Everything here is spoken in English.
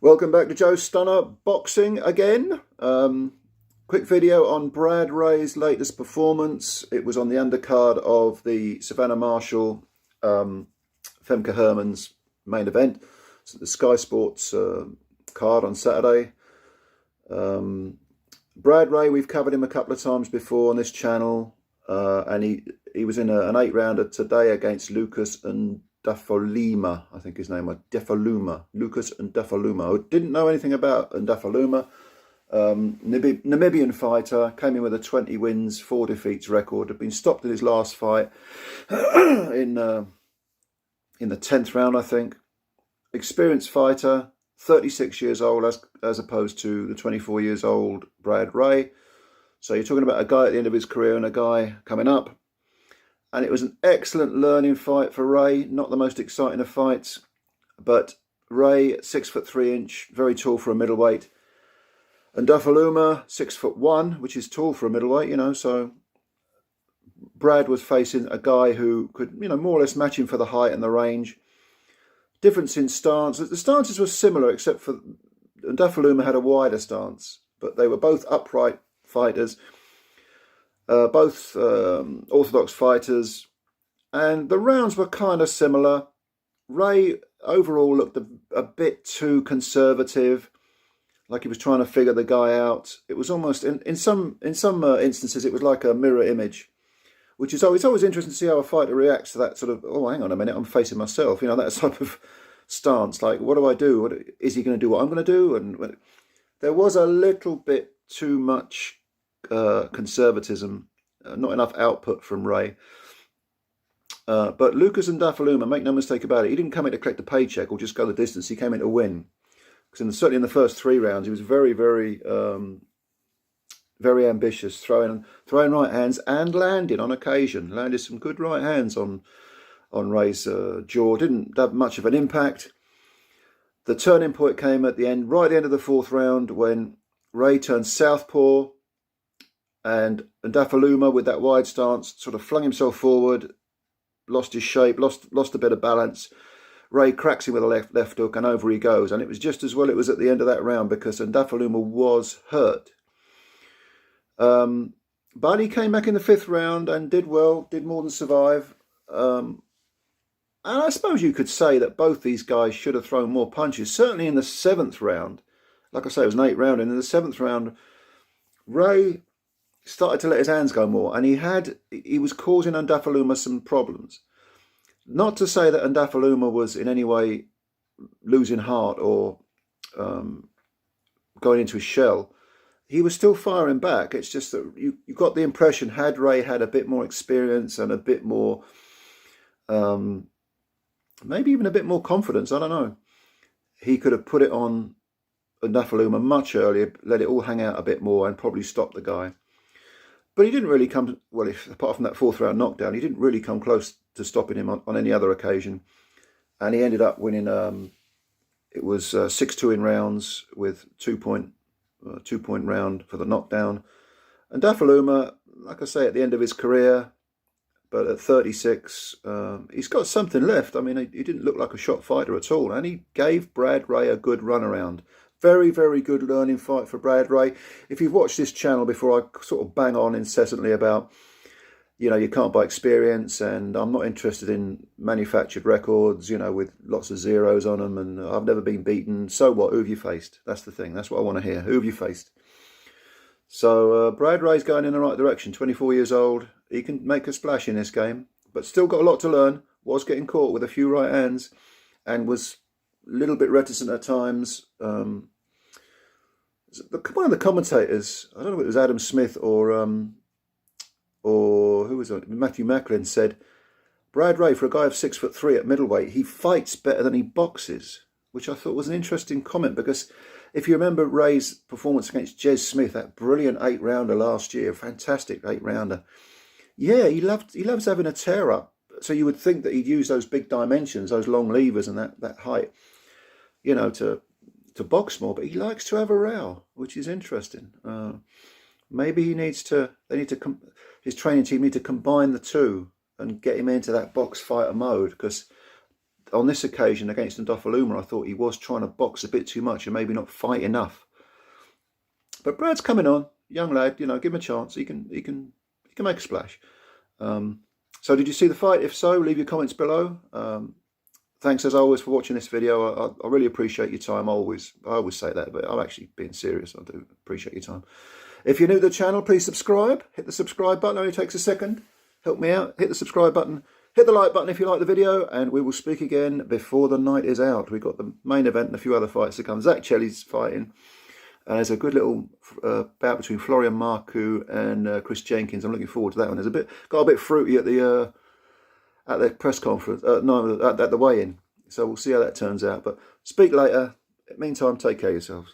Welcome back to Joe Stunner Boxing again. Quick video on Brad Ray's latest performance. It was on the undercard of the Savannah Marshall Femke Hermans main event. So the Sky Sports card on Saturday. Brad Ray, we've covered him a couple of times before on this channel, and he was in an 8-rounder today against Lukas Ndafoluma, I think his name was Lukas Ndafoluma. I didn't know anything about Ndafoluma. Namibian fighter, came in with a 20 wins, 4 defeats record. Had been stopped in his last fight in the 10th round, I think. Experienced fighter, 36 years old as opposed to the 24 years old Brad Ray. So you're talking about a guy at the end of his career and a guy coming up. And it was an excellent learning fight for Ray. Not the most exciting of fights, but Ray, 6'3", very tall for a middleweight. And Ndafoluma, 6'1", which is tall for a middleweight, you know. So Brad was facing a guy who could, more or less match him for the height and the range. Difference in stance. The stances were similar, except for Ndafoluma had a wider stance, but they were both upright fighters. Both orthodox fighters, and the rounds were kind of similar. Ray overall looked a bit too conservative, like he was trying to figure the guy out. It was almost, in some instances, it was like a mirror image, which is it's always interesting to see how a fighter reacts to that sort of, oh, hang on a minute, I'm facing myself, that type of stance. Like, what do I do? Is he going to do what I'm going to do? And there was a little bit too much conservatism, not enough output from Ray. But Lukas Ndafoluma, make no mistake about it, he didn't come in to collect a paycheck or just go the distance. He came in to win. Because certainly in the first 3 rounds, he was very, very, very ambitious, throwing right hands and landing on occasion. Landed some good right hands on Ray's jaw. Didn't have much of an impact. The turning point came at the end, right at the end of the 4th round, when Ray turned southpaw, and Ndafoluma, with that wide stance, sort of flung himself forward, lost his shape, lost a bit of balance. Ray cracks him with a left hook, and over he goes. And it was just as well it was at the end of that round, because Ndafoluma was hurt. But he came back in the 5th round and did well, did more than survive. And I suppose you could say that both these guys should have thrown more punches. Certainly in the 7th round, like I say, it was an 8-rounder, and in the 7th round, Ray started to let his hands go more, and he was causing Ndafoluma some problems. Not to say that Ndafoluma was in any way losing heart or going into his shell. He was still firing back. It's just that you got the impression, had Ray had a bit more experience and a bit more, maybe even a bit more confidence, I don't know, he could have put it on Ndafoluma much earlier, let it all hang out a bit more, and probably stop the guy. But he didn't really come, well, apart from that 4th round knockdown, he didn't really come close to stopping him on any other occasion. And he ended up winning, it was 6-2 in rounds, with 2-point round for the knockdown. And Ndafoluma, like I say, at the end of his career, but at 36, he's got something left. I mean, he didn't look like a shot fighter at all. And he gave Brad Ray a good run around. Very, very good learning fight for Brad Ray. If you've watched this channel before, I sort of bang on incessantly about, you can't buy experience, and I'm not interested in manufactured records, with lots of zeros on them, and I've never been beaten. So what? Who have you faced? That's the thing. That's what I want to hear. Who have you faced? So Brad Ray's going in the right direction. 24 years old. He can make a splash in this game, but still got a lot to learn. Was getting caught with a few right hands, and was a little bit reticent at times. One of the commentators, I don't know if it was Adam Smith or who was it? Matthew Macklin, said, Brad Ray, for a guy of 6'3" at middleweight, he fights better than he boxes, which I thought was an interesting comment, because if you remember Ray's performance against Jez Smith, that brilliant 8-rounder last year, fantastic 8-rounder, yeah, he loves having a tear up. So you would think that he'd use those big dimensions, those long levers and that height, to box more, but he likes to have a row, which is interesting. Maybe his training team need to combine the two and get him into that box fighter mode, because on this occasion against Ndafoluma, I thought he was trying to box a bit too much and maybe not fight enough. But Brad's coming on, young lad. You know, give him a chance. He can make a splash. So did you see the fight? If so, leave your comments below. Thanks as always for watching this video. I really appreciate your time. I always say that, but I'm actually being serious. I do appreciate your time. If you're new to the channel, please subscribe. Hit the subscribe button. It only takes a second. Help me out. Hit the subscribe button. Hit the like button if you like the video, and we will speak again before the night is out. We've got the main event and a few other fights to come. Zach Chelly's fighting. And there's a good little bout between Florian Marku and Chris Jenkins. I'm looking forward to that one. Got a bit fruity at the press conference. No, at the weigh-in. So we'll see how that turns out. But speak later. Meantime, take care of yourselves.